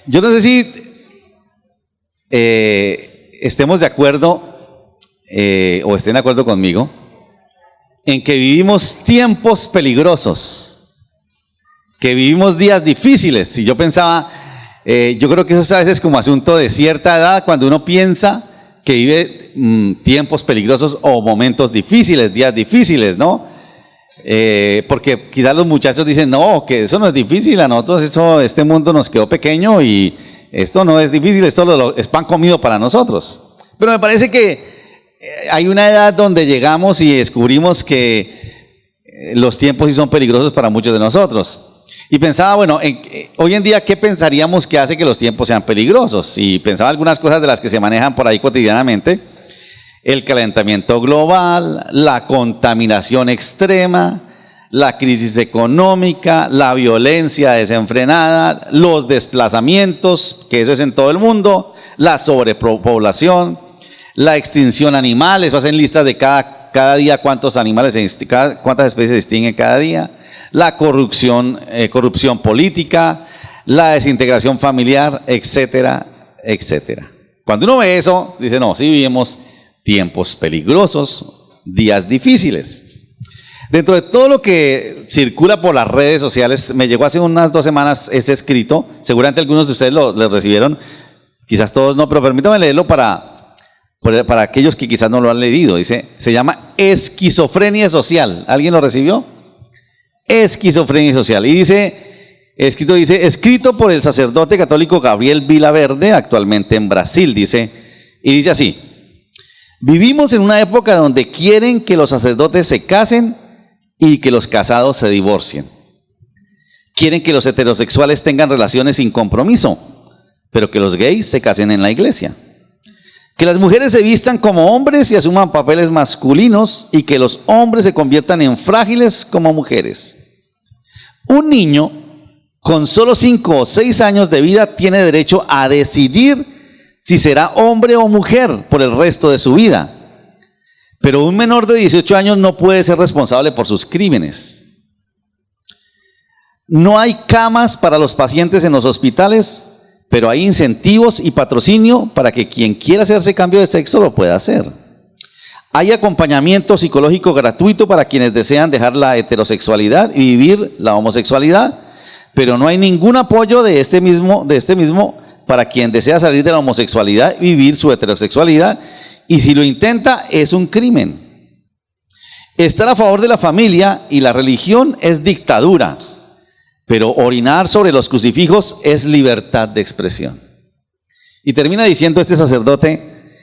Yo no sé si estemos de acuerdo o estén de acuerdo conmigo en que vivimos tiempos peligrosos, que vivimos días difíciles. Si yo pensaba, yo creo que eso es a veces como asunto de cierta edad, cuando uno piensa que vive tiempos peligrosos o momentos difíciles, días difíciles, ¿no? Porque quizás los muchachos dicen, no, que eso no es difícil, a nosotros este mundo nos quedó pequeño y esto no es difícil, esto es pan comido para nosotros. Pero me parece que hay una edad donde llegamos y descubrimos que los tiempos sí son peligrosos para muchos de nosotros. Y pensaba, bueno, hoy en día, ¿qué pensaríamos que hace que los tiempos sean peligrosos? Y pensaba algunas cosas de las que se manejan por ahí cotidianamente. El calentamiento global, la contaminación extrema, la crisis económica, la violencia desenfrenada, los desplazamientos, que eso es en todo el mundo, la sobrepoblación, la extinción animal, eso hacen listas de cada día cuántos animales, cuántas especies se extinguen cada día, la corrupción política, la desintegración familiar, etcétera, etcétera. Cuando uno ve eso, dice, no, sí vivimos tiempos peligrosos, días difíciles. Dentro de todo lo que circula por las redes sociales, me llegó hace unas 2 semanas ese escrito, seguramente algunos de ustedes lo recibieron, quizás todos no, pero permítanme leerlo para aquellos que quizás no lo han leído. Dice, se llama esquizofrenia social. ¿Alguien lo recibió? Esquizofrenia social. Y dice, escrito por el sacerdote católico Gabriel Vilaverde, actualmente en Brasil, dice así: vivimos en una época donde quieren que los sacerdotes se casen y que los casados se divorcien. Quieren que los heterosexuales tengan relaciones sin compromiso, pero que los gays se casen en la iglesia. Que las mujeres se vistan como hombres y asuman papeles masculinos y que los hombres se conviertan en frágiles como mujeres. Un niño con solo 5 o 6 años de vida tiene derecho a decidir si será hombre o mujer por el resto de su vida. Pero un menor de 18 años no puede ser responsable por sus crímenes. No hay camas para los pacientes en los hospitales, pero hay incentivos y patrocinio para que quien quiera hacerse cambio de sexo lo pueda hacer. Hay acompañamiento psicológico gratuito para quienes desean dejar la heterosexualidad y vivir la homosexualidad, pero no hay ningún apoyo de este mismo para quien desea salir de la homosexualidad y vivir su heterosexualidad, y si lo intenta es un crimen. Estar a favor de la familia y la religión es dictadura, pero orinar sobre los crucifijos es libertad de expresión. Y termina diciendo este sacerdote,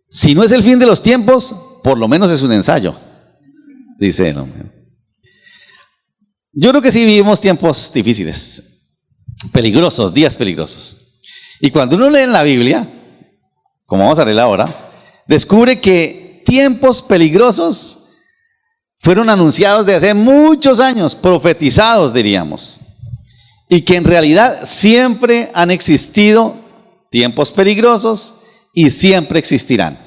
si no es el fin de los tiempos, por lo menos es un ensayo, dice el hombre. Yo creo que sí vivimos tiempos difíciles, peligrosos, días peligrosos. Y cuando uno lee en la Biblia, como vamos a leer ahora, descubre que tiempos peligrosos fueron anunciados de hace muchos años, profetizados diríamos, y que en realidad siempre han existido tiempos peligrosos y siempre existirán.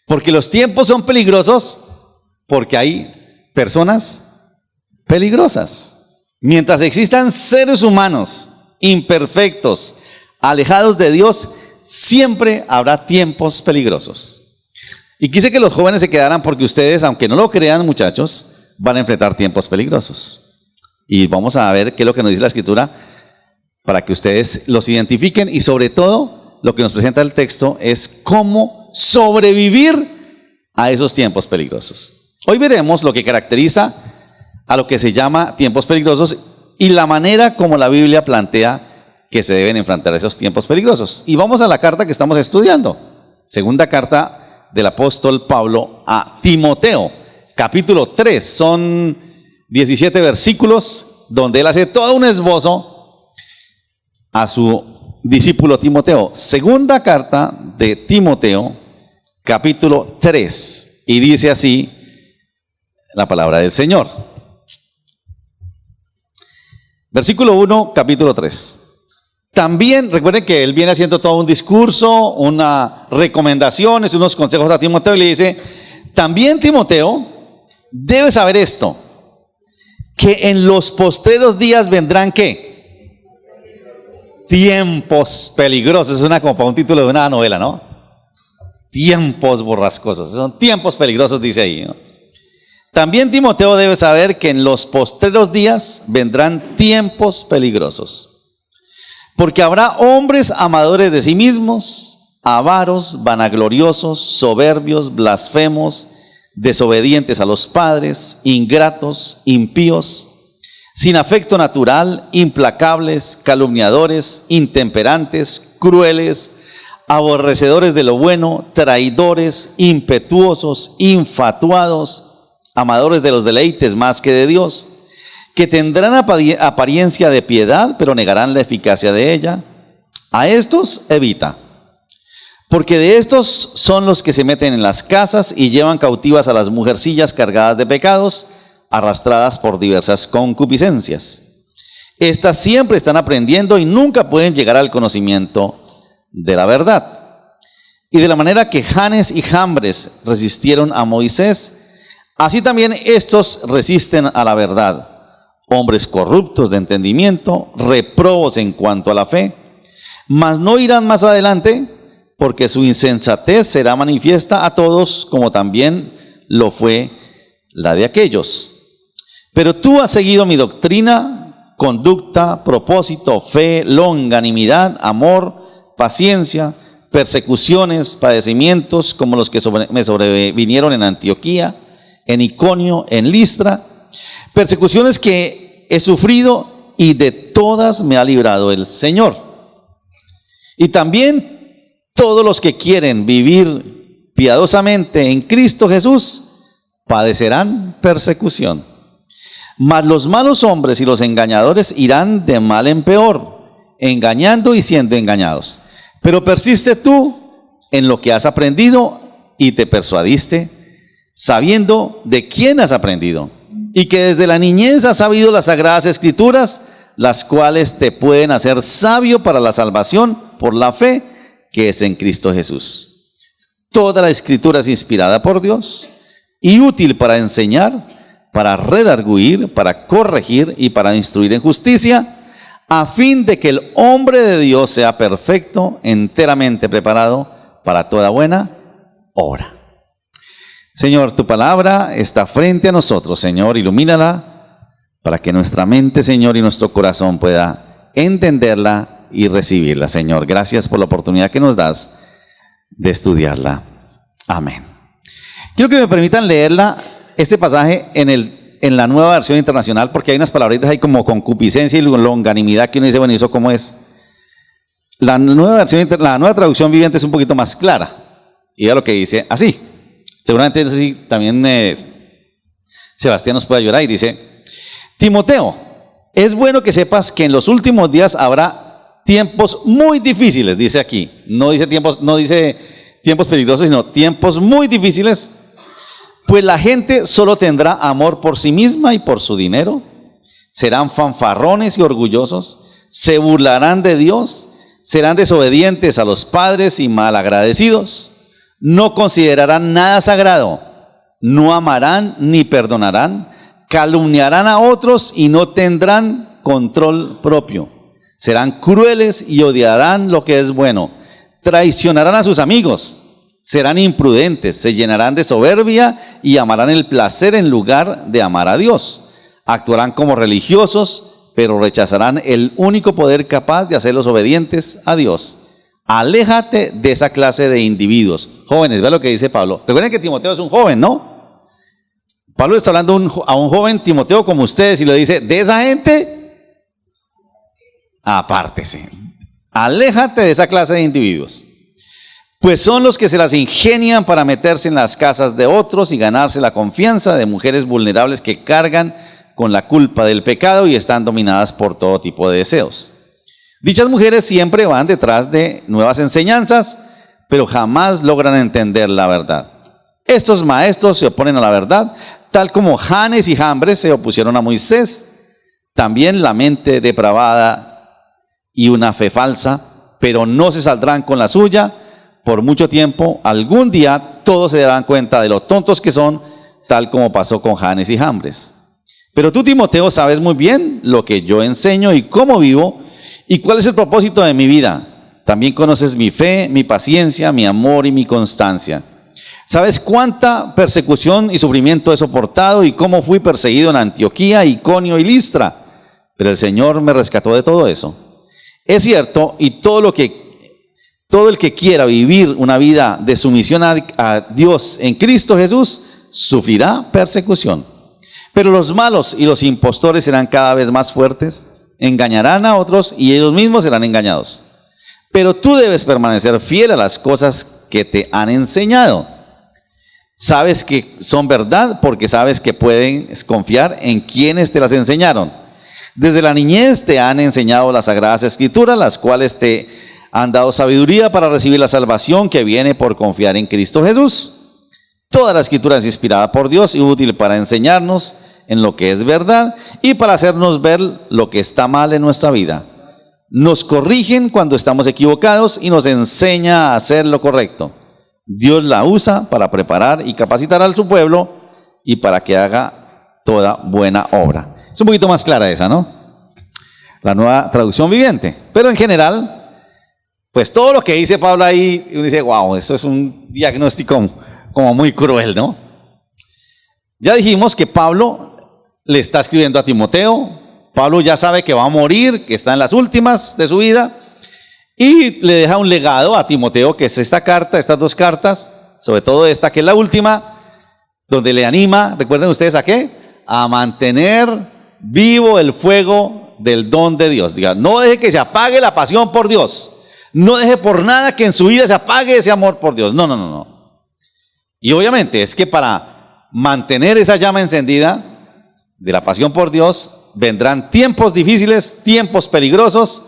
Porque los tiempos son peligrosos porque hay personas peligrosas. Mientras existan seres humanos imperfectos, alejados de Dios, siempre habrá tiempos peligrosos. Y quise que los jóvenes se quedaran porque ustedes, aunque no lo crean, muchachos, van a enfrentar tiempos peligrosos. Y vamos a ver qué es lo que nos dice la Escritura para que ustedes los identifiquen, y sobre todo lo que nos presenta el texto es cómo sobrevivir a esos tiempos peligrosos. Hoy veremos lo que caracteriza a lo que se llama tiempos peligrosos y la manera como la Biblia plantea que se deben enfrentar esos tiempos peligrosos. Y vamos a la carta que estamos estudiando, segunda carta del apóstol Pablo a Timoteo, capítulo 3, son 17 versículos donde él hace todo un esbozo a su discípulo Timoteo. Segunda carta de Timoteo, capítulo 3, y dice así la palabra del Señor. Versículo 1, capítulo 3. También, recuerden que él viene haciendo todo un discurso, una recomendaciones, unos consejos a Timoteo, y le dice, también Timoteo, debes saber esto, que en los postreros días vendrán, ¿qué? tiempos peligrosos. Es como para un título de una novela, ¿no? Tiempos borrascosos. Son tiempos peligrosos, dice ahí, ¿no? También Timoteo debe saber que en los postreros días vendrán tiempos peligrosos. Porque habrá hombres amadores de sí mismos, avaros, vanagloriosos, soberbios, blasfemos, desobedientes a los padres, ingratos, impíos, sin afecto natural, implacables, calumniadores, intemperantes, crueles, aborrecedores de lo bueno, traidores, impetuosos, infatuados, amadores de los deleites más que de Dios, que tendrán apariencia de piedad, pero negarán la eficacia de ella. A estos evita, porque de estos son los que se meten en las casas y llevan cautivas a las mujercillas cargadas de pecados, arrastradas por diversas concupiscencias. Estas siempre están aprendiendo y nunca pueden llegar al conocimiento de la verdad. Y de la manera que Janes y Jambres resistieron a Moisés, así también estos resisten a la verdad. Hombres corruptos de entendimiento, reprobos en cuanto a la fe, mas no irán más adelante, porque su insensatez será manifiesta a todos, como también lo fue la de aquellos. Pero tú has seguido mi doctrina, conducta, propósito, fe, longanimidad, amor, paciencia, persecuciones, padecimientos, como los que me sobrevinieron en Antioquía, en Iconio, en Listra, persecuciones que he sufrido y de todas me ha librado el Señor. Y también todos los que quieren vivir piadosamente en Cristo Jesús padecerán persecución. Mas los malos hombres y los engañadores irán de mal en peor, engañando y siendo engañados. Pero persiste tú en lo que has aprendido y te persuadiste, sabiendo de quién has aprendido, y que desde la niñez has sabido las sagradas escrituras, las cuales te pueden hacer sabio para la salvación por la fe que es en Cristo Jesús. Toda la escritura es inspirada por Dios y útil para enseñar, para redarguir, para corregir y para instruir en justicia, a fin de que el hombre de Dios sea perfecto, enteramente preparado para toda buena obra. Señor, tu palabra está frente a nosotros, Señor, ilumínala para que nuestra mente, Señor, y nuestro corazón pueda entenderla y recibirla, Señor. Gracias por la oportunidad que nos das de estudiarla. Amén. Quiero que me permitan leerla, este pasaje, en la Nueva Versión Internacional, porque hay unas palabritas ahí como concupiscencia y longanimidad que uno dice, bueno, ¿y eso cómo es? La nueva traducción viviente es un poquito más clara. Y es lo que dice así. Seguramente así también Sebastián nos puede ayudar y dice: Timoteo, es bueno que sepas que en los últimos días habrá tiempos muy difíciles, dice aquí. No dice tiempos peligrosos, sino tiempos muy difíciles. Pues la gente solo tendrá amor por sí misma y por su dinero. Serán fanfarrones y orgullosos. Se burlarán de Dios. Serán desobedientes a los padres y malagradecidos. No considerarán nada sagrado. No amarán ni perdonarán. Calumniarán a otros y no tendrán control propio. Serán crueles y odiarán lo que es bueno. Traicionarán a sus amigos. Serán imprudentes, se llenarán de soberbia y amarán el placer en lugar de amar a Dios. Actuarán como religiosos, pero rechazarán el único poder capaz de hacerlos obedientes a Dios. Aléjate de esa clase de individuos. Jóvenes, vean lo que dice Pablo. Recuerden que Timoteo es un joven, ¿no? Pablo está hablando a un joven Timoteo como ustedes y le dice: de esa gente, apártese. Aléjate de esa clase de individuos. Pues son los que se las ingenian para meterse en las casas de otros y ganarse la confianza de mujeres vulnerables que cargan con la culpa del pecado y están dominadas por todo tipo de deseos. Dichas mujeres siempre van detrás de nuevas enseñanzas, pero jamás logran entender la verdad. Estos maestros se oponen a la verdad, tal como Janes y Jambres se opusieron a Moisés. También la mente depravada y una fe falsa, pero no se saldrán con la suya. Por mucho tiempo, algún día todos se darán cuenta de lo tontos que son, tal como pasó con Janes y Jambres. Pero tú, Timoteo, sabes muy bien lo que yo enseño y cómo vivo, ¿Y cuál es el propósito de mi vida? También conoces mi fe, mi paciencia, mi amor y mi constancia. ¿Sabes cuánta persecución y sufrimiento he soportado y cómo fui perseguido en Antioquía, Iconio y Listra? Pero el Señor me rescató de todo eso. Es cierto, y todo el que quiera vivir una vida de sumisión a Dios en Cristo Jesús, sufrirá persecución. Pero los malos y los impostores serán cada vez más fuertes, engañarán a otros y ellos mismos serán engañados. Pero tú debes permanecer fiel a las cosas que te han enseñado. Sabes que son verdad porque sabes que puedes confiar en quienes te las enseñaron. Desde la niñez te han enseñado las Sagradas Escrituras, las cuales te han dado sabiduría para recibir la salvación que viene por confiar en Cristo Jesús. Toda la Escritura es inspirada por Dios y útil para enseñarnos en lo que es verdad y para hacernos ver lo que está mal en nuestra vida. Nos corrigen cuando estamos equivocados y nos enseña a hacer lo correcto. Dios la usa para preparar y capacitar a su pueblo y para que haga toda buena obra. Es un poquito más clara esa, ¿no? La Nueva Traducción Viviente. Pero en general, pues todo lo que dice Pablo ahí, uno dice, wow, esto es un diagnóstico como muy cruel, ¿no? Ya dijimos que Pablo le está escribiendo a Timoteo. Pablo ya sabe que va a morir, que está en las últimas de su vida. Y le deja un legado a Timoteo, que es esta carta, estas dos cartas, sobre todo esta que es la última, donde le anima, recuerden ustedes a qué, a mantener vivo el fuego del don de Dios. Diga, no deje que se apague la pasión por Dios, no deje por nada que en su vida se apague ese amor por Dios, no. Y obviamente es que para mantener esa llama encendida de la pasión por Dios, vendrán tiempos difíciles, tiempos peligrosos,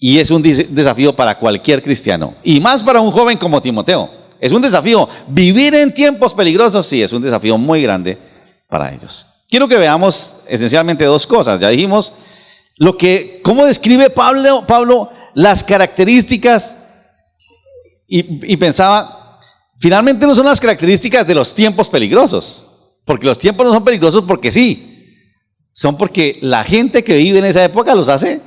y es un desafío para cualquier cristiano, y más para un joven como Timoteo. Es un desafío. Vivir en tiempos peligrosos, sí, es un desafío muy grande para ellos. Quiero que veamos esencialmente dos cosas. Ya dijimos cómo describe Pablo las características, y pensaba, finalmente no son las características de los tiempos peligrosos, porque los tiempos no son peligrosos porque sí, son porque la gente que vive en esa época los hace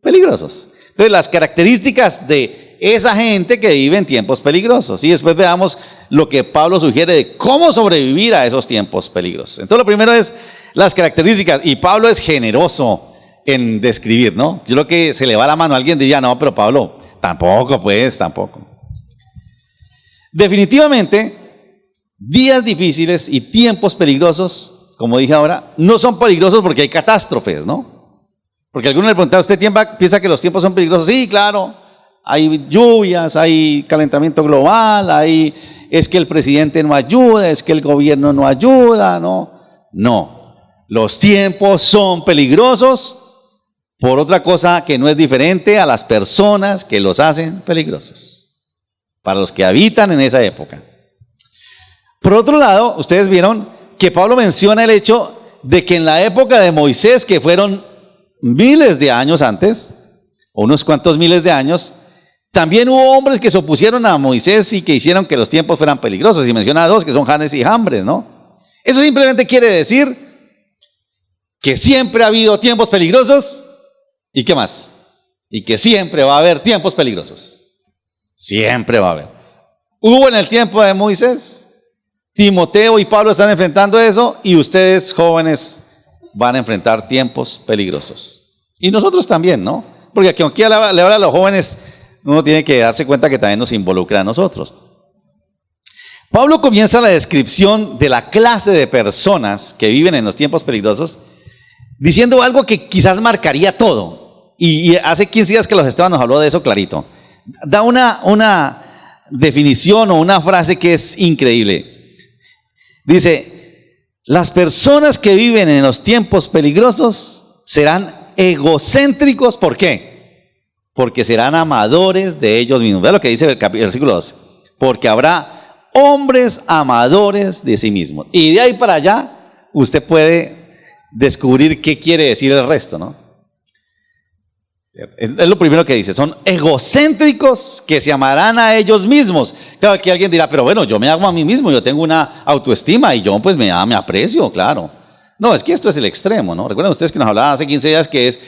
peligrosos. Entonces, las características de esa gente que vive en tiempos peligrosos. Y después veamos lo que Pablo sugiere de cómo sobrevivir a esos tiempos peligrosos. Entonces, lo primero es las características. Y Pablo es generoso en describir, ¿no? Yo creo que se le va la mano a alguien diría, no, pero Pablo, tampoco. Definitivamente, días difíciles y tiempos peligrosos, como dije ahora, no son peligrosos porque hay catástrofes, ¿no? Porque algunos le preguntan, ¿usted piensa que los tiempos son peligrosos? Sí, claro, hay lluvias, hay calentamiento global, es que el presidente no ayuda, es que el gobierno no ayuda, no. Los tiempos son peligrosos por otra cosa que no es diferente a las personas que los hacen peligrosos, para los que habitan en esa época. Por otro lado, ustedes vieron que Pablo menciona el hecho de que en la época de Moisés, que fueron miles de años antes, o unos cuantos miles de años, también hubo hombres que se opusieron a Moisés y que hicieron que los tiempos fueran peligrosos. Y menciona a dos que son Janes y Jambres, ¿no? Eso simplemente quiere decir que siempre ha habido tiempos peligrosos. ¿Y qué más? Y que siempre va a haber tiempos peligrosos. Siempre va a haber. Hubo en el tiempo de Moisés. Timoteo y Pablo están enfrentando eso, y ustedes, jóvenes, van a enfrentar tiempos peligrosos. Y nosotros también, ¿no? Porque aquí le habla a los jóvenes, uno tiene que darse cuenta que también nos involucra a nosotros. Pablo comienza la descripción de la clase de personas que viven en los tiempos peligrosos diciendo algo que quizás marcaría todo. Y hace 15 días que los Esteban nos habló de eso clarito. Da una definición o una frase que es increíble. Dice, las personas que viven en los tiempos peligrosos serán egocéntricos. ¿Por qué? Porque serán amadores de ellos mismos. Vea lo que dice el versículo 12. Porque habrá hombres amadores de sí mismos. Y de ahí para allá, usted puede descubrir qué quiere decir el resto, ¿no? Es lo primero que dice, son egocéntricos que se amarán a ellos mismos. Claro que alguien dirá, pero bueno, yo me amo a mí mismo, yo tengo una autoestima y yo pues me aprecio, claro. No, es que esto es el extremo, ¿no? Recuerden ustedes que nos hablaba hace 15 días que es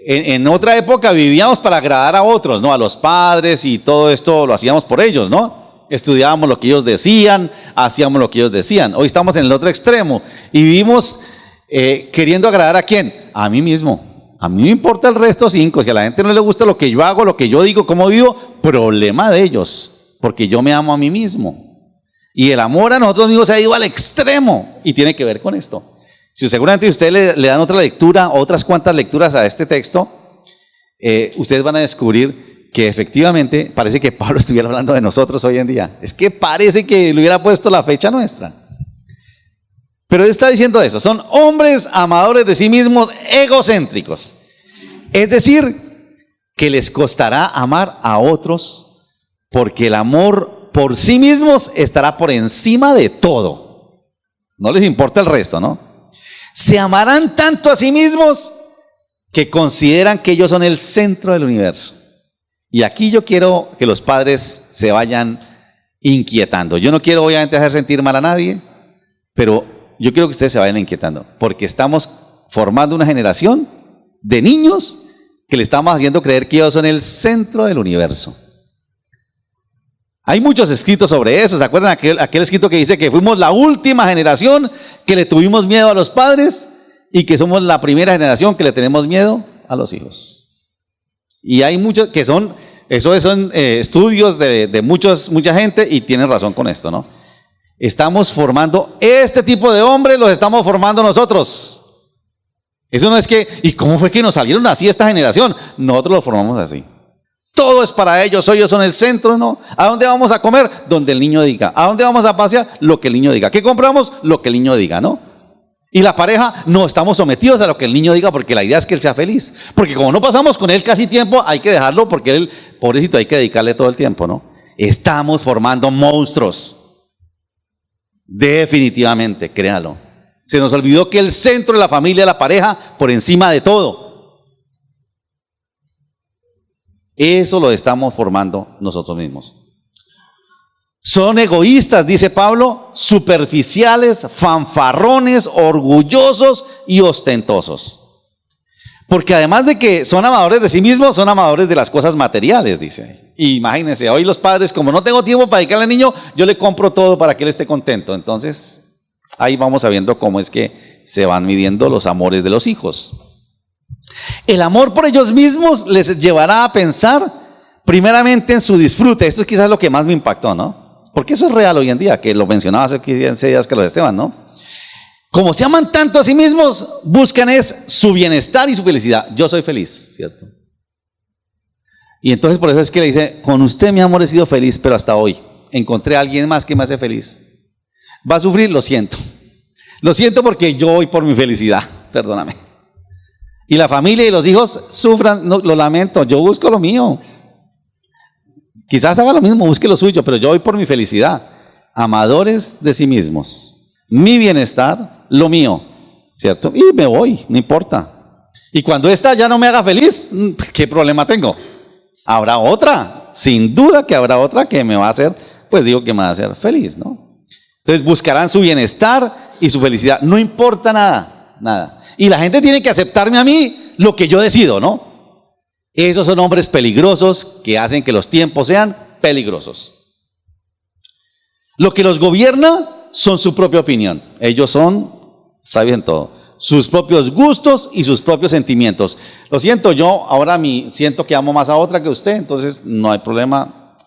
en otra época vivíamos para agradar a otros, ¿no? A los padres, y todo esto lo hacíamos por ellos, ¿no? Estudiábamos lo que ellos decían, hacíamos lo que ellos decían. Hoy estamos en el otro extremo y vivimos queriendo agradar ¿a quién? A mí mismo. A mí me importa el resto 5, si a la gente no le gusta lo que yo hago, lo que yo digo, cómo vivo, problema de ellos, porque yo me amo a mí mismo. Y el amor a nosotros mismos se ha ido al extremo y tiene que ver con esto. Si seguramente ustedes le dan otra lectura, otras cuantas lecturas a este texto, ustedes van a descubrir que efectivamente parece que Pablo estuviera hablando de nosotros hoy en día. Es que parece que le hubiera puesto la fecha nuestra. Pero él está diciendo eso, son hombres amadores de sí mismos, egocéntricos. Es decir, que les costará amar a otros, porque el amor por sí mismos estará por encima de todo. No les importa el resto, ¿no? Se amarán tanto a sí mismos que consideran que ellos son el centro del universo. Y aquí yo quiero que los padres se vayan inquietando. Yo no quiero obviamente hacer sentir mal a nadie, pero yo quiero que ustedes se vayan inquietando, porque estamos formando una generación de niños que le estamos haciendo creer que ellos son el centro del universo. Hay muchos escritos sobre eso. ¿Se acuerdan aquel escrito que dice que fuimos la última generación que le tuvimos miedo a los padres y que somos la primera generación que le tenemos miedo a los hijos? Y hay muchos que son estudios de mucha gente, y tienen razón con esto, ¿no? Estamos formando este tipo de hombres, los estamos formando nosotros. Eso no es que, ¿y cómo fue que nos salieron así esta generación? Nosotros los formamos así. Todo es para ellos son el centro, ¿no? ¿A dónde vamos a comer? Donde el niño diga. ¿A dónde vamos a pasear? Lo que el niño diga. ¿Qué compramos? Lo que el niño diga, ¿no? Y la pareja, no, estamos sometidos a lo que el niño diga, porque la idea es que él sea feliz. Porque como no pasamos con él casi tiempo, hay que dejarlo, porque él, pobrecito, hay que dedicarle todo el tiempo, ¿no? Estamos formando monstruos. Definitivamente, créalo. Se nos olvidó que el centro de la familia es la pareja por encima de todo. Eso lo estamos formando nosotros mismos. Son egoístas, dice Pablo, superficiales, fanfarrones, orgullosos y ostentosos. Porque además de que son amadores de sí mismos, son amadores de las cosas materiales, dice. Y imagínense, hoy los padres, como no tengo tiempo para dedicarle al niño, yo le compro todo para que él esté contento. Entonces, ahí vamos sabiendo cómo es que se van midiendo los amores de los hijos. El amor por ellos mismos les llevará a pensar primeramente en su disfrute. Esto es quizás lo que más me impactó, ¿no? Porque eso es real hoy en día, que lo mencionaba hace 15 días Carlos Esteban, ¿no? Como se aman tanto a sí mismos, buscan es su bienestar y su felicidad. Yo soy feliz, ¿cierto? Y entonces por eso es que le dice, con usted mi amor he sido feliz, pero hasta hoy encontré a alguien más que me hace feliz. ¿Va a sufrir? Lo siento. Lo siento porque yo voy por mi felicidad, perdóname. Y la familia y los hijos sufran, no, lo lamento, yo busco lo mío. Quizás haga lo mismo, busque lo suyo, pero yo voy por mi felicidad. Amadores de sí mismos. Mi bienestar, lo mío, ¿cierto? Y me voy, no importa. Y cuando esta ya no me haga feliz, ¿qué problema tengo? Habrá otra, sin duda que habrá otra que me va a hacer, pues digo que me va a hacer feliz, ¿no? Entonces buscarán su bienestar y su felicidad, no importa nada, nada. Y la gente tiene que aceptarme a mí lo que yo decido, ¿no? Esos son hombres peligrosos que hacen que los tiempos sean peligrosos. Lo que los gobierna son su propia opinión. Ellos saben todo. Sus propios gustos y sus propios sentimientos. Lo siento, yo ahora siento que amo más a otra que usted, entonces no hay problema.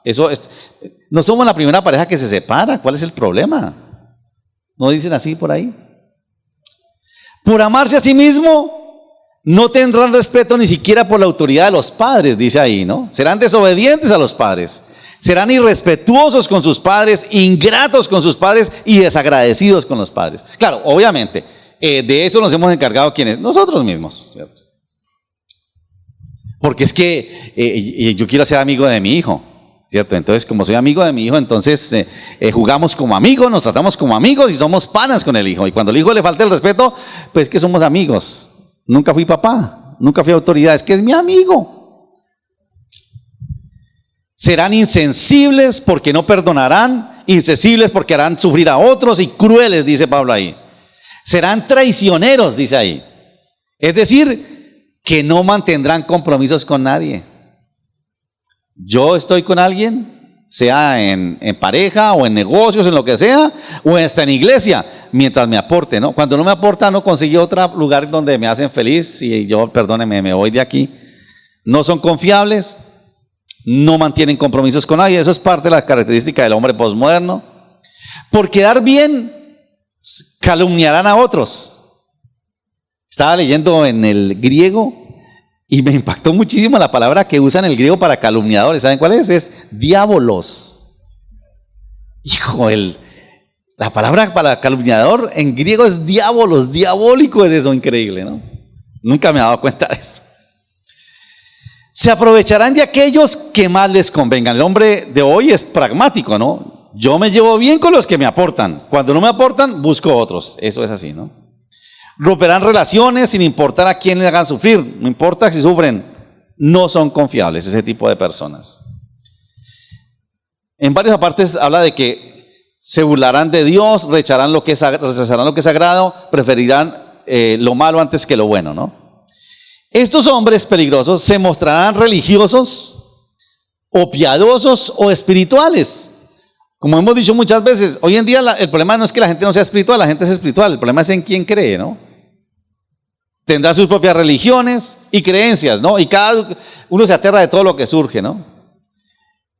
No somos la primera pareja que se separa. ¿Cuál es el problema? ¿No dicen así por ahí? Por amarse a sí mismo, no tendrán respeto ni siquiera por la autoridad de los padres, dice ahí, ¿no? Serán desobedientes a los padres. Serán irrespetuosos con sus padres, ingratos con sus padres y desagradecidos con los padres. Claro, obviamente, de eso nos hemos encargado ¿quiénes? Nosotros mismos, ¿cierto? Porque es que yo quiero ser amigo de mi hijo, ¿cierto? Entonces, como soy amigo de mi hijo, entonces jugamos como amigos, nos tratamos como amigos y somos panas con el hijo. Y cuando al hijo le falta el respeto, pues que somos amigos. Nunca fui papá, nunca fui autoridad, es que es mi amigo. Serán insensibles porque no perdonarán, insensibles porque harán sufrir a otros y crueles, dice Pablo ahí. Serán traicioneros, dice ahí. Es decir, que no mantendrán compromisos con nadie. Yo estoy con alguien, sea en pareja o en negocios, en lo que sea, o hasta en iglesia, mientras me aporte, ¿no? Cuando no me aporta, no consigo otro lugar donde me hacen feliz y yo, perdóneme, me voy de aquí. No son confiables, no mantienen compromisos con nadie. Eso es parte de la característica del hombre posmoderno. Por quedar bien, calumniarán a otros. Estaba leyendo en el griego y me impactó muchísimo la palabra que usan en el griego para calumniadores. ¿Saben cuál es? Es diabolos. Hijo, la palabra para calumniador en griego es diabolos, diabólico es eso, increíble, ¿no? Nunca me he dado cuenta de eso. Se aprovecharán de aquellos que más les convengan. El hombre de hoy es pragmático, ¿no? Yo me llevo bien con los que me aportan. Cuando no me aportan, busco otros. Eso es así, ¿no? Romperán relaciones sin importar a quién le hagan sufrir. No importa si sufren. No son confiables ese tipo de personas. En varias partes habla de que se burlarán de Dios, rechazarán lo que es sagrado, preferirán lo malo antes que lo bueno, ¿no? Estos hombres peligrosos se mostrarán religiosos o piadosos o espirituales. Como hemos dicho muchas veces, hoy en día el problema no es que la gente no sea espiritual, la gente es espiritual, el problema es en quién cree, ¿no? Tendrá sus propias religiones y creencias, ¿no? Y cada uno se aterra de todo lo que surge, ¿no?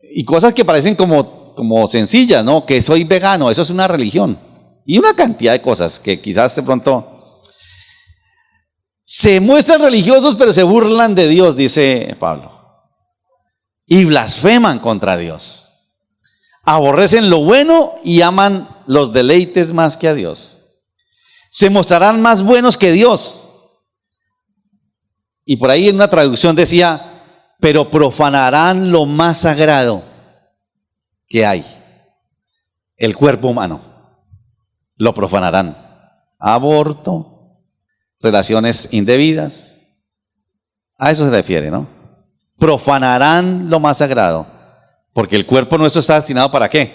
Y cosas que parecen como sencillas, ¿no? Que soy vegano, eso es una religión. Y una cantidad de cosas que quizás de pronto se muestran religiosos, pero se burlan de Dios, dice Pablo. Y blasfeman contra Dios. Aborrecen lo bueno y aman los deleites más que a Dios. Se mostrarán más buenos que Dios. Y por ahí en una traducción decía, pero profanarán lo más sagrado que hay, el cuerpo humano. Lo profanarán. Aborto, relaciones indebidas. A eso se refiere, ¿no? Profanarán lo más sagrado. Porque el cuerpo nuestro está destinado ¿para qué?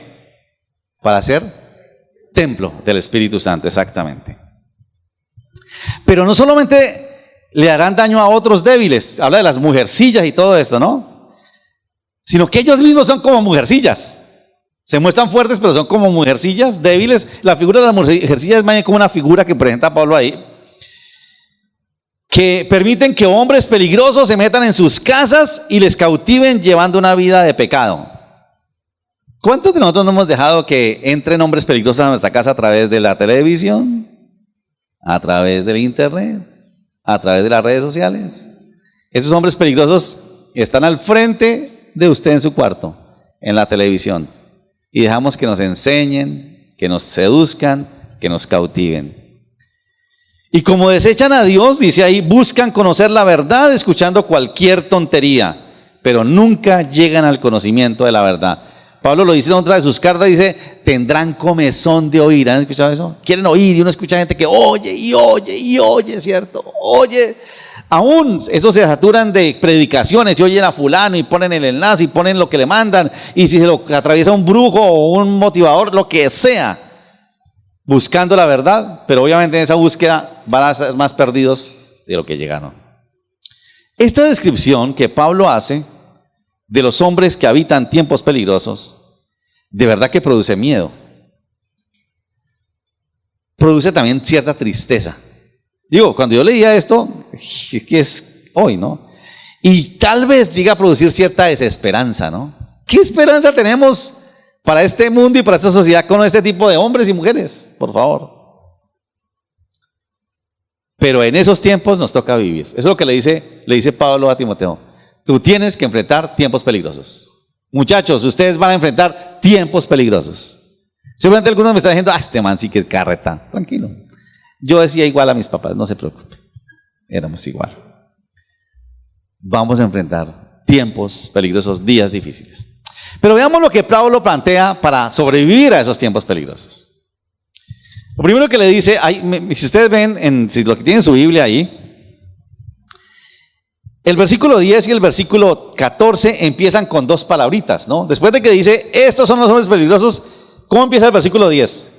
Para ser templo del Espíritu Santo, exactamente. Pero no solamente le harán daño a otros débiles, habla de las mujercillas y todo esto, ¿no? Sino que ellos mismos son como mujercillas. Se muestran fuertes, pero son como mujercillas débiles. La figura de las mujercillas es más bien como una figura que presenta Pablo ahí, que permiten que hombres peligrosos se metan en sus casas y les cautiven llevando una vida de pecado. ¿Cuántos de nosotros no hemos dejado que entren hombres peligrosos a nuestra casa a través de la televisión, a través del internet, a través de las redes sociales? Esos hombres peligrosos están al frente de usted en su cuarto, en la televisión, y dejamos que nos enseñen, que nos seduzcan, que nos cautiven. Y como desechan a Dios, dice ahí, buscan conocer la verdad escuchando cualquier tontería, pero nunca llegan al conocimiento de la verdad. Pablo lo dice en otra de sus cartas, dice, tendrán comezón de oír. ¿Han escuchado eso? Quieren oír y uno escucha gente que oye y oye y oye, ¿cierto? Oye. Aún esos se saturan de predicaciones y oyen a fulano y ponen el enlace y ponen lo que le mandan. Y si se lo atraviesa un brujo o un motivador, lo que sea, buscando la verdad, pero obviamente en esa búsqueda van a ser más perdidos de lo que llegaron. Esta descripción que Pablo hace de los hombres que habitan tiempos peligrosos, de verdad que produce miedo. Produce también cierta tristeza. Digo, cuando yo leía esto, que es hoy, ¿no? Y tal vez llega a producir cierta desesperanza, ¿no? ¿Qué esperanza tenemos para este mundo y para esta sociedad con este tipo de hombres y mujeres? Por favor. Pero en esos tiempos nos toca vivir. Eso es lo que le dice Pablo a Timoteo. Tú tienes que enfrentar tiempos peligrosos. Muchachos, ustedes van a enfrentar tiempos peligrosos. Seguramente algunos me están diciendo, este man sí que es carreta. Tranquilo. Yo decía igual a mis papás, no se preocupe. Éramos igual. Vamos a enfrentar tiempos peligrosos, días difíciles. Pero veamos lo que Pablo plantea para sobrevivir a esos tiempos peligrosos. Lo primero que le dice, si ustedes ven, si lo que tienen su Biblia ahí, el versículo 10 y el versículo 14 empiezan con dos palabritas, ¿no? Después de que dice, estos son los hombres peligrosos, ¿cómo empieza el versículo 10?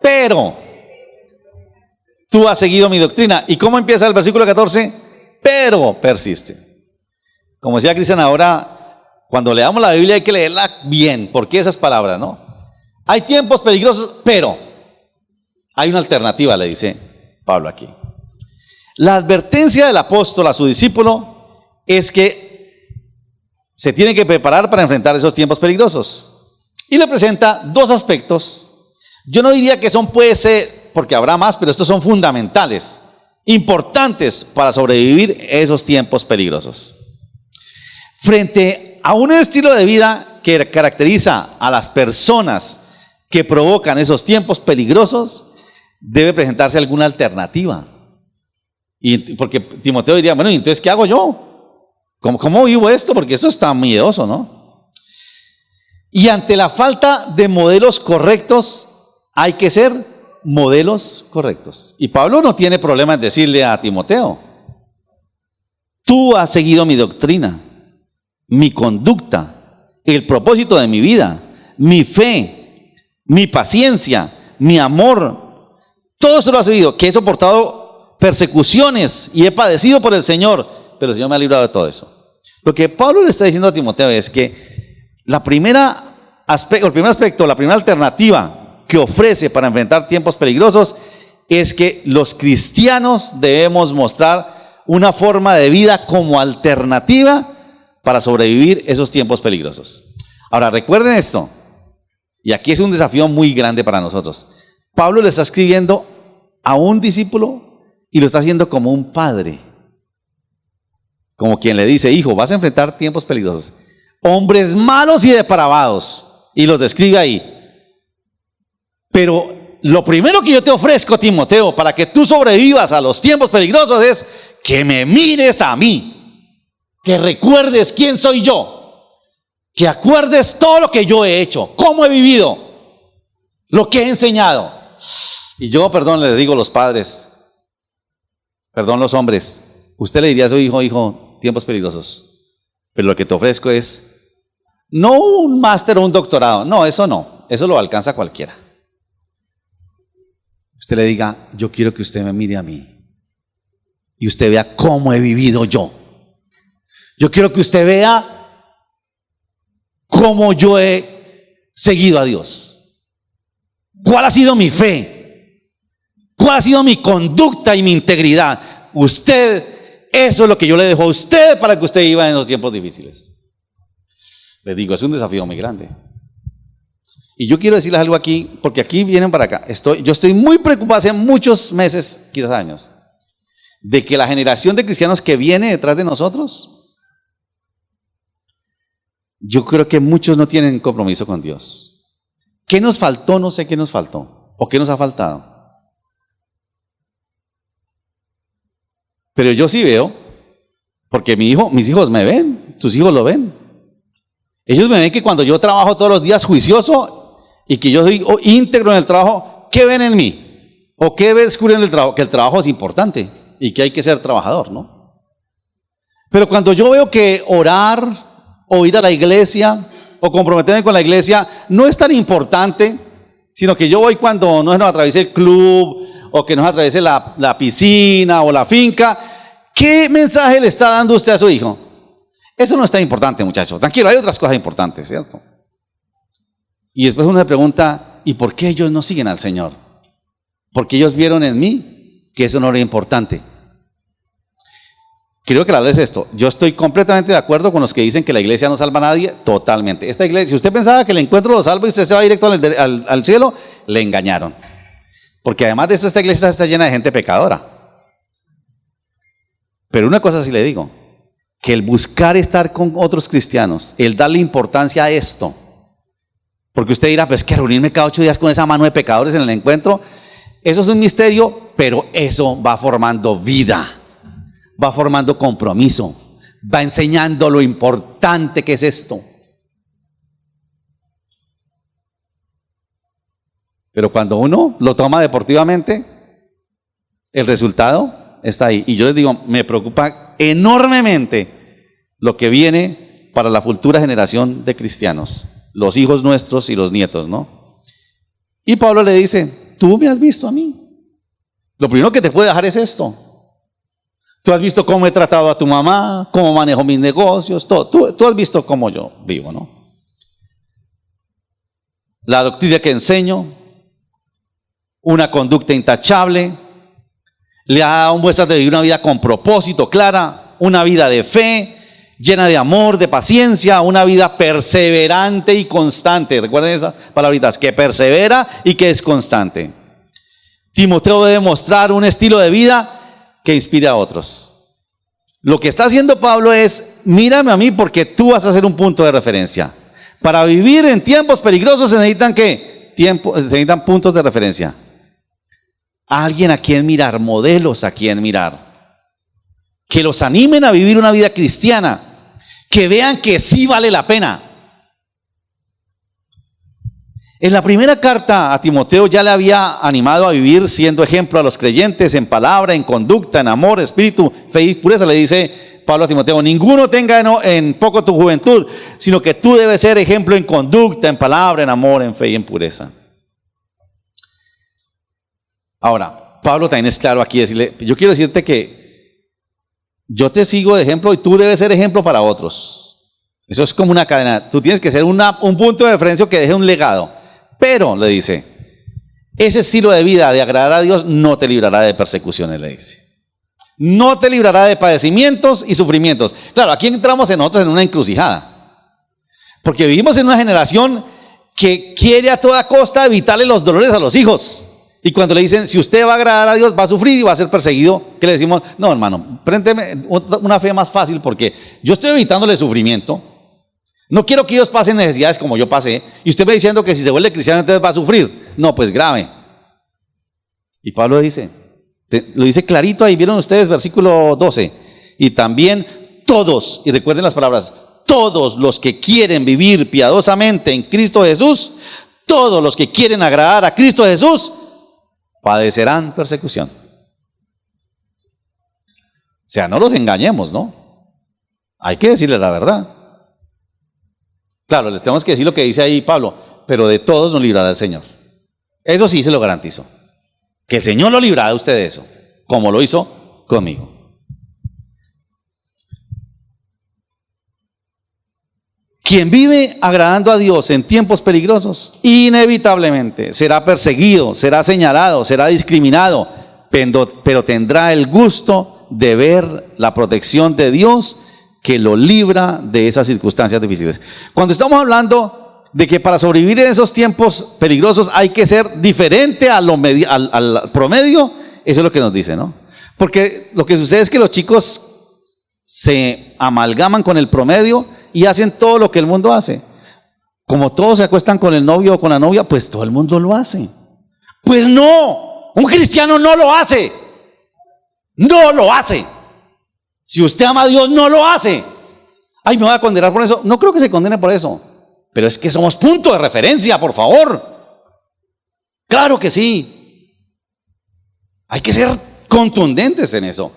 Pero tú has seguido mi doctrina. ¿Y cómo empieza el versículo 14? pero persiste. Como decía Cristian ahora, cuando leamos la Biblia hay que leerla bien. ¿Por qué esas palabras, no? Hay tiempos peligrosos, pero hay una alternativa, le dice Pablo aquí. La advertencia del apóstol a su discípulo es que se tiene que preparar para enfrentar esos tiempos peligrosos. Y le presenta dos aspectos. Yo no diría que son, puede ser, porque habrá más, pero estos son fundamentales, importantes para sobrevivir esos tiempos peligrosos. Frente a un estilo de vida que caracteriza a las personas que provocan esos tiempos peligrosos, debe presentarse alguna alternativa. Y porque Timoteo diría, bueno, ¿y entonces qué hago yo? ¿Cómo vivo esto? Porque esto está miedoso, ¿no? Y ante la falta de modelos correctos, hay que ser modelos correctos. Y Pablo no tiene problema en decirle a Timoteo, tú has seguido mi doctrina, mi conducta, el propósito de mi vida, mi fe, mi paciencia, mi amor, todo esto lo has seguido, que he soportado persecuciones y he padecido por el Señor, pero el Señor me ha librado de todo eso. Lo que Pablo le está diciendo a Timoteo es que el primer aspecto, la primera alternativa que ofrece para enfrentar tiempos peligrosos es que los cristianos debemos mostrar una forma de vida como alternativa para sobrevivir esos tiempos peligrosos. Ahora, recuerden esto, y aquí es un desafío muy grande para nosotros. Pablo le está escribiendo a un discípulo y lo está haciendo como un padre, como quien le dice, hijo, vas a enfrentar tiempos peligrosos, hombres malos y depravados, y los describe ahí. Pero lo primero que yo te ofrezco, Timoteo, para que tú sobrevivas a los tiempos peligrosos es que me mires a mí, que recuerdes quién soy yo, que acuerdes todo lo que yo he hecho, cómo he vivido, lo que he enseñado. Y yo, perdón, les digo los padres, perdón los hombres, usted le diría a su hijo, tiempos peligrosos, pero lo que te ofrezco es no un máster o un doctorado, no, eso lo alcanza cualquiera. Usted le diga, yo quiero que usted me mire a mí y usted vea cómo he vivido yo. Yo quiero que usted vea cómo yo he seguido a Dios. ¿Cuál ha sido mi fe? ¿Cuál ha sido mi conducta y mi integridad? Usted, eso es lo que yo le dejo a usted para que usted viva en los tiempos difíciles. Les digo, es un desafío muy grande. Y yo quiero decirles algo aquí, porque aquí vienen para acá. Yo estoy muy preocupado hace muchos meses, quizás años, de que la generación de cristianos que viene detrás de nosotros, yo creo que muchos no tienen compromiso con Dios. ¿Qué nos faltó? No sé qué nos faltó, o qué nos ha faltado. Pero yo sí veo, porque mis hijos me ven, tus hijos lo ven. Ellos me ven que cuando yo trabajo todos los días juicioso y que yo soy íntegro en el trabajo, ¿qué ven en mí? ¿O qué descubren del trabajo? Que el trabajo es importante y que hay que ser trabajador, ¿no? Pero cuando yo veo que orar o ir a la iglesia o comprometerme con la iglesia no es tan importante, sino que yo voy cuando no nos atraviese el club o que nos atraviese la piscina o la finca, ¿qué mensaje le está dando usted a su hijo? Eso no es tan importante, muchachos. Tranquilo, hay otras cosas importantes, ¿cierto? Y después uno se pregunta, ¿y por qué ellos no siguen al Señor? Porque ellos vieron en mí que eso no era importante. Creo que la verdad es esto. Yo estoy completamente de acuerdo con los que dicen que la iglesia no salva a nadie, totalmente. Esta iglesia, si usted pensaba que el encuentro lo salva y usted se va directo al cielo, le engañaron. Porque además de esto, esta iglesia está llena de gente pecadora. Pero una cosa sí le digo, que el buscar estar con otros cristianos, el darle importancia a esto, porque usted dirá, pues que reunirme cada 8 días con esa mano de pecadores en el encuentro, eso es un misterio, pero eso va formando vida, va formando compromiso, va enseñando lo importante que es esto. Pero cuando uno lo toma deportivamente, el resultado está ahí. Y yo les digo, me preocupa enormemente lo que viene para la futura generación de cristianos, los hijos nuestros y los nietos, ¿no? Y Pablo le dice, tú me has visto a mí. Lo primero que te puede dejar es esto. Tú has visto cómo he tratado a tu mamá, cómo manejo mis negocios, todo. Tú has visto cómo yo vivo, ¿no? La doctrina que enseño, una conducta intachable, le ha dado muestras de vivir una vida con propósito clara, una vida de fe, llena de amor, de paciencia, una vida perseverante y constante. Recuerden esas palabritas, que persevera y que es constante. Timoteo debe mostrar un estilo de vida que inspire a otros. Lo que está haciendo Pablo es, mírame a mí porque tú vas a ser un punto de referencia. Para vivir en tiempos peligrosos se necesitan ¿qué? Se necesitan puntos de referencia. Alguien a quien mirar, modelos a quien mirar. Que los animen a vivir una vida cristiana. Que vean que sí vale la pena. En la primera carta a Timoteo ya le había animado a vivir siendo ejemplo a los creyentes en palabra, en conducta, en amor, espíritu, fe y pureza. Le dice Pablo a Timoteo, ninguno tenga en poco tu juventud, sino que tú debes ser ejemplo en conducta, en palabra, en amor, en fe y en pureza. Ahora, Pablo también es claro aquí, decirle, yo quiero decirte que yo te sigo de ejemplo y tú debes ser ejemplo para otros. Eso es como una cadena. Tú tienes que ser un punto de referencia que deje un legado. Pero, le dice, ese estilo de vida de agradar a Dios no te librará de persecuciones, le dice. No te librará de padecimientos y sufrimientos. Claro, aquí entramos nosotros en una encrucijada. Porque vivimos en una generación que quiere a toda costa evitarle los dolores a los hijos. Y cuando le dicen, si usted va a agradar a Dios, va a sufrir y va a ser perseguido, ¿qué le decimos? No, hermano, prénteme una fe más fácil porque yo estoy evitándole sufrimiento. No quiero que ellos pasen necesidades como yo pasé. Y usted me diciendo que si se vuelve cristiano entonces va a sufrir. No, pues grave. Y Pablo dice, lo dice clarito ahí, ¿vieron ustedes? Versículo 12. Y también todos, y recuerden las palabras, todos los que quieren vivir piadosamente en Cristo Jesús, todos los que quieren agradar a Cristo Jesús, padecerán persecución. O sea, no los engañemos, ¿no? Hay que decirles la verdad. Claro, les tenemos que decir lo que dice ahí Pablo, pero de todos nos librará el Señor. Eso sí se lo garantizo. Que el Señor lo librará de usted de eso, como lo hizo conmigo. Quien vive agradando a Dios en tiempos peligrosos, inevitablemente será perseguido, será señalado, será discriminado, pero tendrá el gusto de ver la protección de Dios que lo libra de esas circunstancias difíciles. Cuando estamos hablando de que para sobrevivir en esos tiempos peligrosos hay que ser diferente al promedio, eso es lo que nos dice, ¿no? Porque lo que sucede es que los chicos se amalgaman con el promedio y hacen todo lo que el mundo hace. Como todos se acuestan con el novio o con la novia, pues todo el mundo lo hace. Pues no, un cristiano no lo hace. No lo hace. Si usted ama a Dios, no lo hace. Ay, ¿me voy a condenar por eso? No creo que se condene por eso. Pero es que somos punto de referencia, por favor. Claro que sí. Hay que ser contundentes en eso.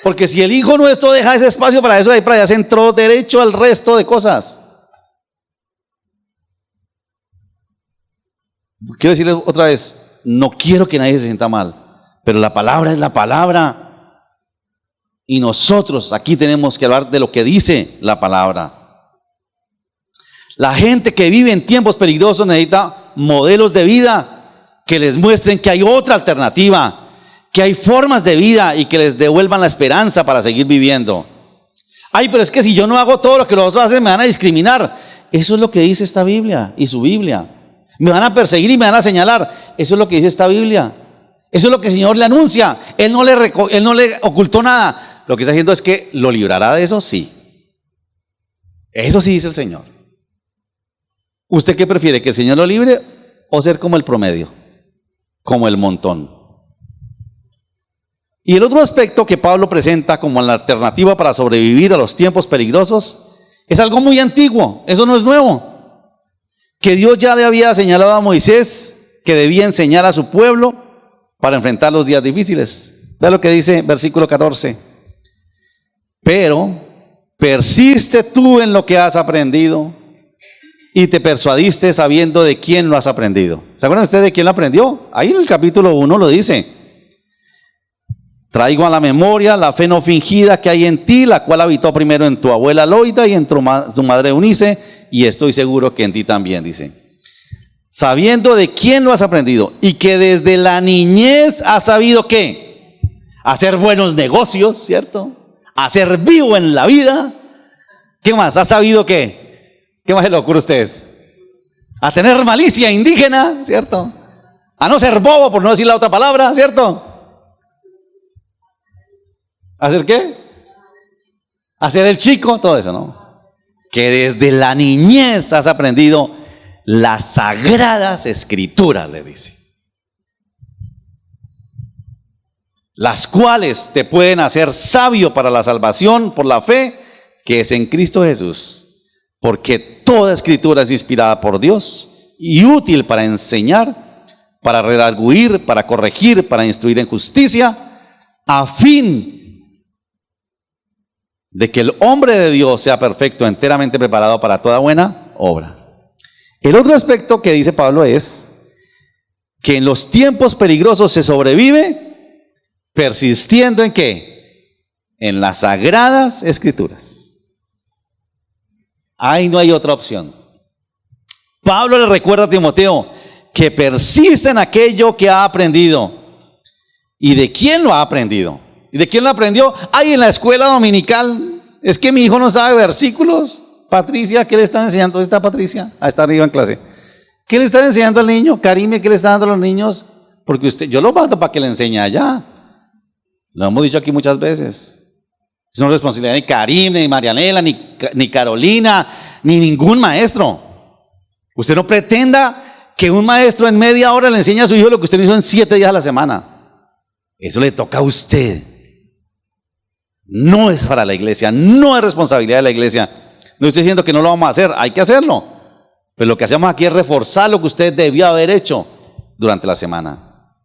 Porque si el Hijo nuestro deja ese espacio para eso, ahí para allá se entró derecho al resto de cosas. Quiero decirles otra vez, no quiero que nadie se sienta mal, pero la palabra es la palabra. Y nosotros aquí tenemos que hablar de lo que dice la palabra. La gente que vive en tiempos peligrosos necesita modelos de vida que les muestren que hay otra alternativa, que hay formas de vida y que les devuelvan la esperanza para seguir viviendo. Ay, pero es que si yo no hago todo lo que los otros hacen, me van a discriminar. Eso es lo que dice esta Biblia y su Biblia. Me van a perseguir y me van a señalar. Eso es lo que dice esta Biblia. Eso es lo que el Señor le anuncia. Él no le ocultó nada. Lo que está haciendo es que lo librará de eso, sí. Eso sí dice el Señor. ¿Usted qué prefiere? ¿Que el Señor lo libre o ser como el promedio? Como el montón. Y el otro aspecto que Pablo presenta como la alternativa para sobrevivir a los tiempos peligrosos es algo muy antiguo, eso no es nuevo. Que Dios ya le había señalado a Moisés que debía enseñar a su pueblo para enfrentar los días difíciles. Vea lo que dice versículo 14. Pero persiste tú en lo que has aprendido y te persuadiste sabiendo de quién lo has aprendido. ¿Se acuerdan ustedes de quién lo aprendió? Ahí en el capítulo 1 lo dice. Traigo a la memoria la fe no fingida que hay en ti, la cual habitó primero en tu abuela Loida y en tu madre Eunice, y estoy seguro que en ti también, dice. Sabiendo de quién lo has aprendido y que desde la niñez has sabido ¿qué? Hacer buenos negocios, ¿cierto? A ser vivo en la vida. ¿Qué más? ¿Has sabido qué? ¿Qué más se le ocurre a ustedes? A tener malicia indígena, ¿cierto? A no ser bobo, por no decir la otra palabra, ¿cierto? ¿Hacer qué? Hacer el chico, todo eso, ¿no? Que desde la niñez has aprendido las sagradas escrituras, le dice. Las cuales te pueden hacer sabio para la salvación por la fe que es en Cristo Jesús. Porque toda escritura es inspirada por Dios y útil para enseñar, para redarguir, para corregir, para instruir en justicia, a fin de que el hombre de Dios sea perfecto, enteramente preparado para toda buena obra. El otro aspecto que dice Pablo es que en los tiempos peligrosos se sobrevive persistiendo ¿en qué? En las sagradas escrituras. Ahí no hay otra opción. Pablo le recuerda a Timoteo que persiste en aquello que ha aprendido. ¿Y de quién lo ha aprendido? ¿Y de quién lo aprendió? Ay, en la escuela dominical. Es que mi hijo no sabe versículos. Patricia, ¿qué le están enseñando? ¿Dónde está Patricia? Ah, está arriba en clase. ¿Qué le están enseñando al niño? Karime, ¿qué le está dando a los niños? Porque yo lo mando para que le enseñe allá. Lo hemos dicho aquí muchas veces. Es una responsabilidad de Karime, ni Marianela, ni Carolina, ni ningún maestro. Usted no pretenda que un maestro en media hora le enseñe a su hijo lo que usted no hizo en 7 días a la semana. Eso le toca a usted. No es para la iglesia, no es responsabilidad de la iglesia. No estoy diciendo que no lo vamos a hacer, hay que hacerlo. Pero lo que hacemos aquí es reforzar lo que usted debió haber hecho durante la semana.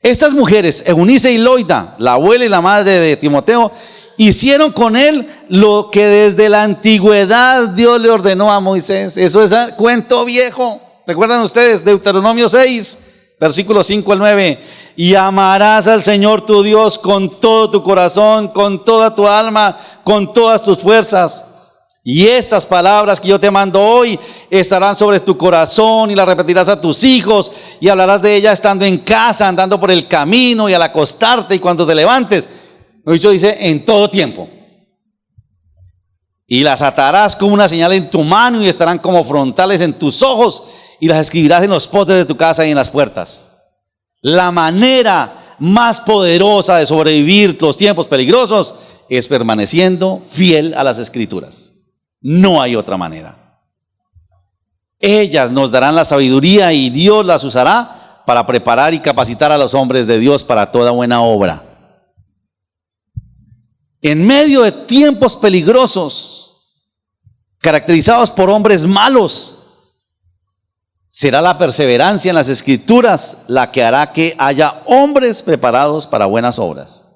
Estas mujeres, Eunice y Loida, la abuela y la madre de Timoteo, hicieron con él lo que desde la antigüedad Dios le ordenó a Moisés. Eso es cuento viejo. ¿Recuerdan ustedes? Deuteronomio 6, versículos 5 al 9. Y amarás al Señor tu Dios con todo tu corazón, con toda tu alma, con todas tus fuerzas. Y estas palabras que yo te mando hoy estarán sobre tu corazón y las repetirás a tus hijos y hablarás de ellas estando en casa, andando por el camino y al acostarte y cuando te levantes. Lo dicho dice en todo tiempo. Y las atarás como una señal en tu mano y estarán como frontales en tus ojos y las escribirás en los postes de tu casa y en las puertas. La manera más poderosa de sobrevivir los tiempos peligrosos es permaneciendo fiel a las escrituras. No hay otra manera. Ellas nos darán la sabiduría y Dios las usará para preparar y capacitar a los hombres de Dios para toda buena obra. En medio de tiempos peligrosos, caracterizados por hombres malos, será la perseverancia en las escrituras la que hará que haya hombres preparados para buenas obras.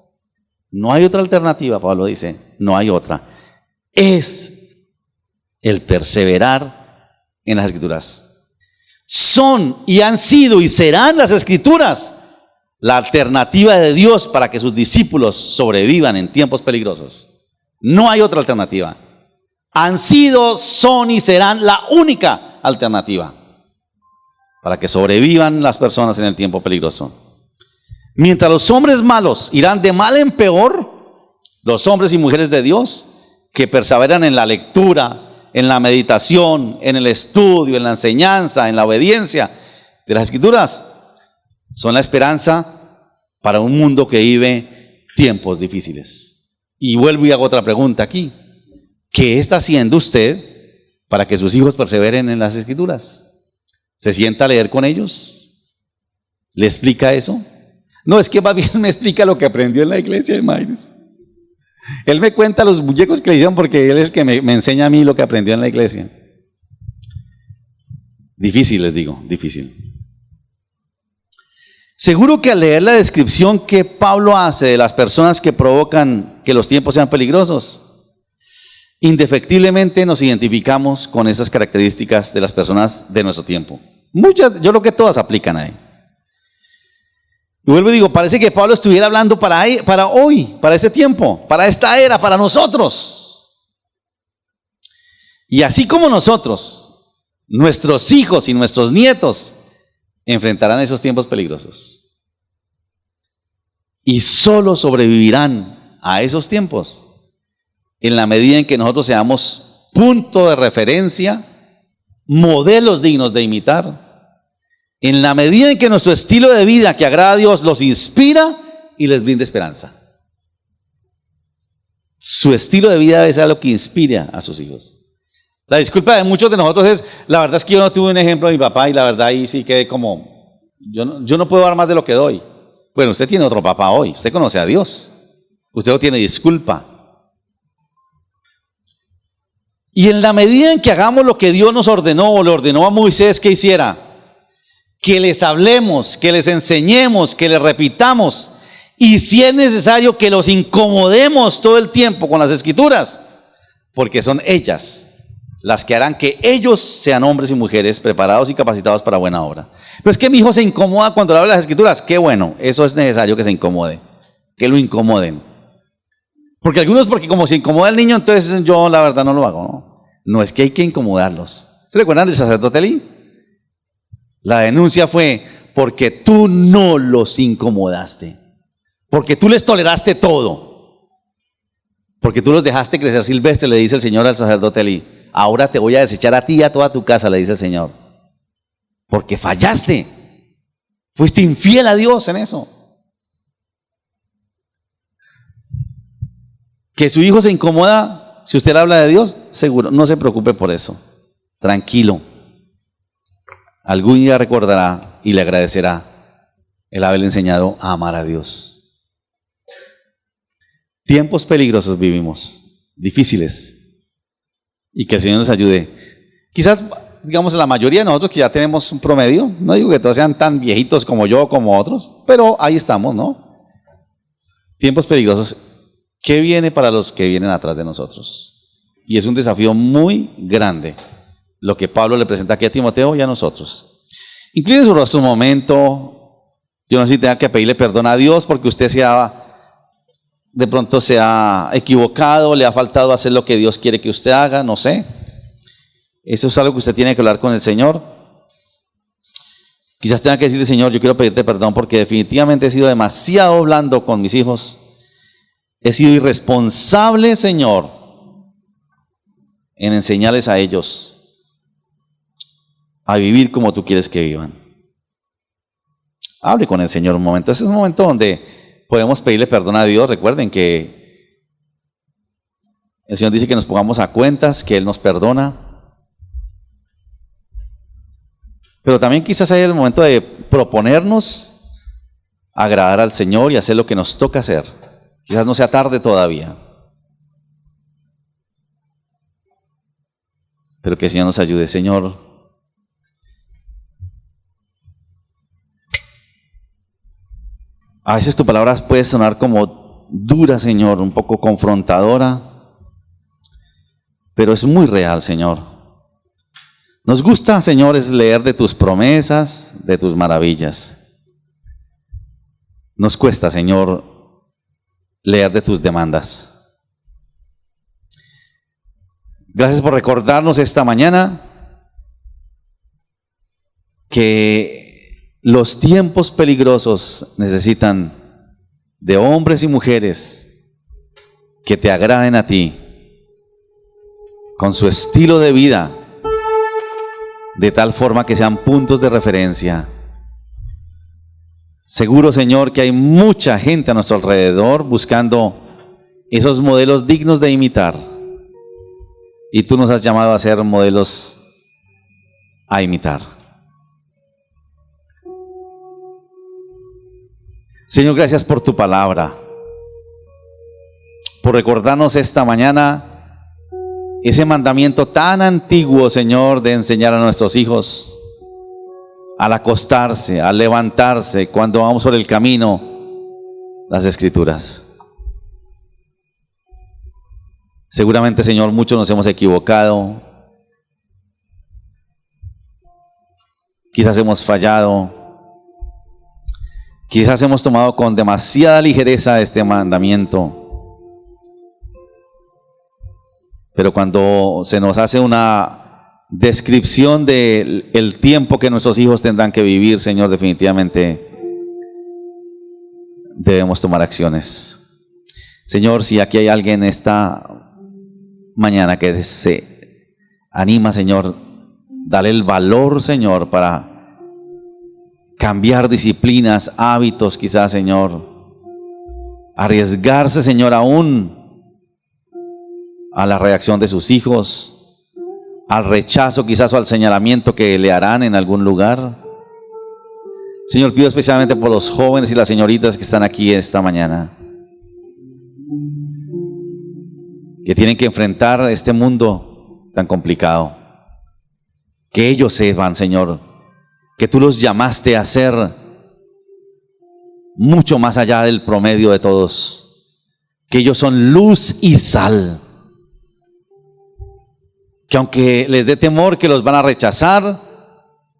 No hay otra alternativa, Pablo dice, no hay otra. Es el perseverar en las escrituras. Son y han sido y serán las escrituras la alternativa de Dios para que sus discípulos sobrevivan en tiempos peligrosos. No hay otra alternativa. Han sido, son y serán la única alternativa para que sobrevivan las personas en el tiempo peligroso. Mientras los hombres malos irán de mal en peor, los hombres y mujeres de Dios que perseveran en la lectura, en la meditación, en el estudio, en la enseñanza, en la obediencia de las escrituras, son la esperanza para un mundo que vive tiempos difíciles. Y vuelvo y hago otra pregunta aquí. ¿Qué está haciendo usted para que sus hijos perseveren en las escrituras? ¿Se sienta a leer con ellos? ¿Le explica eso? No, es que más bien me explica lo que aprendió en la iglesia de Mayres. Él me cuenta los muñecos que le hicieron porque él es el que me enseña a mí lo que aprendió en la iglesia. Difícil, les digo, difícil. Seguro que al leer la descripción que Pablo hace de las personas que provocan que los tiempos sean peligrosos, indefectiblemente nos identificamos con esas características de las personas de nuestro tiempo. Muchas, yo creo que todas aplican ahí. Y vuelvo y digo, parece que Pablo estuviera hablando para hoy, para este tiempo, para esta era, para nosotros. Y así como nosotros, nuestros hijos y nuestros nietos enfrentarán esos tiempos peligrosos. Y solo sobrevivirán a esos tiempos en la medida en que nosotros seamos punto de referencia, modelos dignos de imitar, en la medida en que nuestro estilo de vida que agrada a Dios los inspira y les brinda esperanza. Su estilo de vida debe ser lo que inspira a sus hijos. La disculpa de muchos de nosotros es, la verdad es que yo no tuve un ejemplo de mi papá y la verdad ahí sí quedé como, yo no puedo dar más de lo que doy. Bueno, usted tiene otro papá hoy, usted conoce a Dios, usted no tiene disculpa. Y en la medida en que hagamos lo que Dios nos ordenó o le ordenó a Moisés que hiciera, que les hablemos, que les enseñemos, que les repitamos, y si es necesario que los incomodemos todo el tiempo con las escrituras, porque son ellas las que harán que ellos sean hombres y mujeres preparados y capacitados para buena obra. Pero es que mi hijo se incomoda cuando le habla de las escrituras. Qué bueno, eso es necesario que se incomode, que lo incomoden. Porque como se incomoda el niño, entonces yo la verdad no lo hago, ¿no? No, es que hay que incomodarlos. ¿Se recuerdan del sacerdote Elí? La denuncia fue porque tú no los incomodaste, porque tú les toleraste todo, porque tú los dejaste crecer silvestres, le dice el Señor al sacerdote Elí. Ahora te voy a desechar a ti y a toda tu casa, le dice el Señor, porque fallaste, fuiste infiel a Dios en eso. Que su hijo se incomoda, si usted habla de Dios, seguro, no se preocupe por eso, tranquilo. Algún día recordará y le agradecerá el haberle enseñado a amar a Dios. Tiempos peligrosos vivimos, difíciles, y que el Señor nos ayude. Quizás, digamos, la mayoría de nosotros que ya tenemos un promedio, no digo que todos sean tan viejitos como yo, como otros, pero ahí estamos, ¿no? Tiempos peligrosos. ¿Qué viene para los que vienen atrás de nosotros? Y es un desafío muy grande lo que Pablo le presenta aquí a Timoteo y a nosotros. Incline su rostro un momento. Yo no sé si tenga que pedirle perdón a Dios porque usted de pronto se ha equivocado, le ha faltado hacer lo que Dios quiere que usted haga, no sé. Eso es algo que usted tiene que hablar con el Señor. Quizás tenga que decirle, Señor, yo quiero pedirte perdón porque definitivamente he sido demasiado blando con mis hijos. He sido irresponsable, Señor, en enseñarles a ellos a vivir como tú quieres que vivan. Hable con el Señor un momento. Ese es un momento donde podemos pedirle perdón a Dios. Recuerden que el Señor dice que nos pongamos a cuentas, que Él nos perdona. Pero también quizás haya el momento de proponernos agradar al Señor y hacer lo que nos toca hacer. Quizás no sea tarde todavía. Pero que el Señor nos ayude. Señor, a veces tu palabra puede sonar como dura, Señor, un poco confrontadora, pero es muy real, Señor. Nos gusta, Señor, es leer de tus promesas, de tus maravillas. Nos cuesta, Señor, leer de tus demandas. Gracias por recordarnos esta mañana que los tiempos peligrosos necesitan de hombres y mujeres que te agraden a ti, con su estilo de vida, de tal forma que sean puntos de referencia. Seguro, Señor, que hay mucha gente a nuestro alrededor buscando esos modelos dignos de imitar. Y tú nos has llamado a ser modelos a imitar. Señor, gracias por tu palabra, por recordarnos esta mañana ese mandamiento tan antiguo, Señor, de enseñar a nuestros hijos al acostarse, al levantarse, cuando vamos por el camino, las Escrituras. Seguramente, Señor, muchos nos hemos equivocado, quizás hemos fallado, Quizás hemos tomado con demasiada ligereza este mandamiento. Pero cuando se nos hace una descripción del tiempo que nuestros hijos tendrán que vivir, Señor, definitivamente debemos tomar acciones. Señor, si aquí hay alguien esta mañana que se anima, Señor, dale el valor, Señor, para cambiar disciplinas, hábitos, quizás, Señor, arriesgarse, Señor, aún a la reacción de sus hijos, al rechazo quizás o al señalamiento que le harán en algún lugar. Señor, pido especialmente por los jóvenes y las señoritas que están aquí esta mañana, que tienen que enfrentar este mundo tan complicado. Que ellos sepan, Señor, que tú los llamaste a ser mucho más allá del promedio de todos, que ellos son luz y sal, que aunque les dé temor que los van a rechazar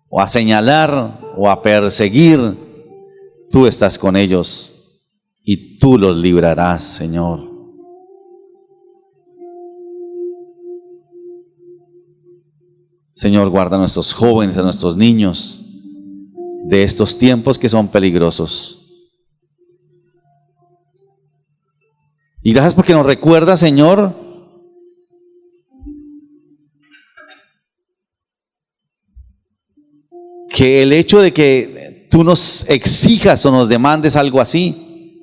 o a señalar o a perseguir, tú estás con ellos y tú los librarás, Señor. Señor, guarda a nuestros jóvenes, a nuestros niños de estos tiempos que son peligrosos. Y gracias porque nos recuerda, Señor, que el hecho de que tú nos exijas o nos demandes algo así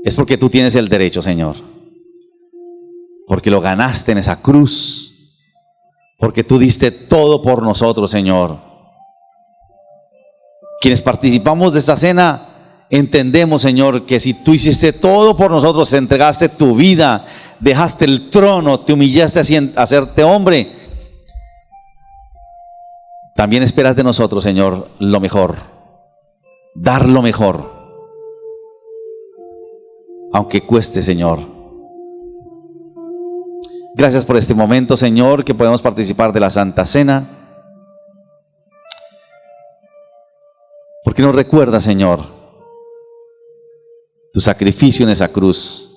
es porque tú tienes el derecho, Señor. Porque lo ganaste en esa cruz. Porque tú diste todo por nosotros, Señor. Quienes participamos de esta cena, entendemos, Señor, que si tú hiciste todo por nosotros, entregaste tu vida, dejaste el trono, te humillaste a hacerte hombre, también esperas de nosotros, Señor, lo mejor, dar lo mejor, aunque cueste, Señor. Gracias por este momento, Señor, que podemos participar de la Santa Cena. Porque nos recuerda, Señor, tu sacrificio en esa cruz.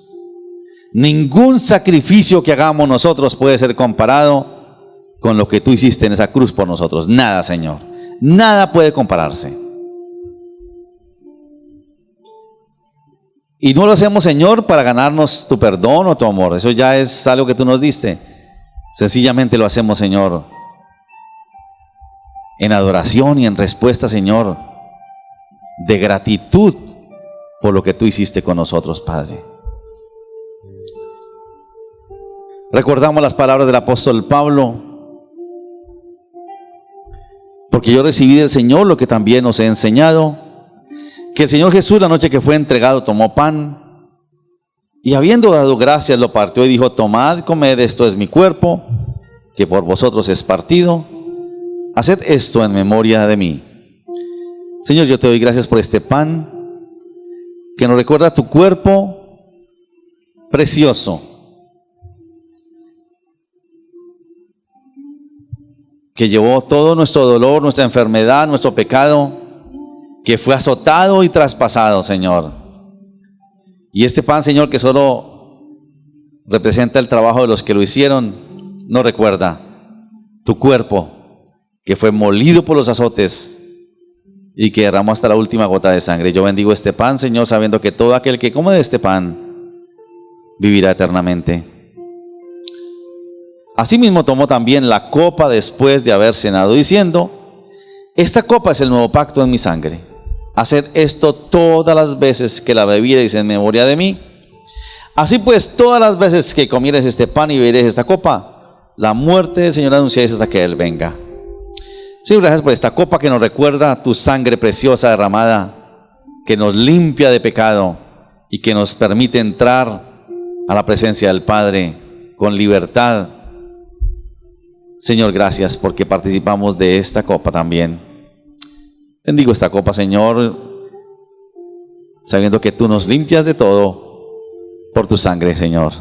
Ningún sacrificio que hagamos nosotros puede ser comparado con lo que tú hiciste en esa cruz por nosotros. Nada, Señor. Nada puede compararse. Y no lo hacemos, Señor, para ganarnos tu perdón o tu amor. Eso ya es algo que tú nos diste. Sencillamente lo hacemos, Señor, en adoración y en respuesta, Señor, de gratitud por lo que tú hiciste con nosotros, Padre. Recordamos las palabras del apóstol Pablo. Porque yo recibí del Señor lo que también os he enseñado, que el Señor Jesús, la noche que fue entregado, tomó pan y habiendo dado gracias lo partió y dijo: tomad, comed, esto es mi cuerpo, que por vosotros es partido, haced esto en memoria de mí. Señor, yo te doy gracias por este pan que nos recuerda tu cuerpo precioso, que llevó todo nuestro dolor, nuestra enfermedad, nuestro pecado, que fue azotado y traspasado, Señor. Y este pan, Señor, que solo representa el trabajo de los que lo hicieron, nos recuerda tu cuerpo, que fue molido por los azotes y que derramó hasta la última gota de sangre. Yo bendigo este pan, Señor, sabiendo que todo aquel que come de este pan vivirá eternamente. Asimismo tomó también la copa después de haber cenado, diciendo: esta copa es el nuevo pacto en mi sangre. Haced esto todas las veces que la bebiereis en memoria de mí. Así pues, todas las veces que comiereis este pan y beberéis esta copa, la muerte del Señor anunciáis hasta que Él venga. Señor, gracias por esta copa que nos recuerda tu sangre preciosa derramada, que nos limpia de pecado y que nos permite entrar a la presencia del Padre con libertad. Señor, gracias porque participamos de esta copa también. Bendigo esta copa, Señor, sabiendo que tú nos limpias de todo por tu sangre, Señor.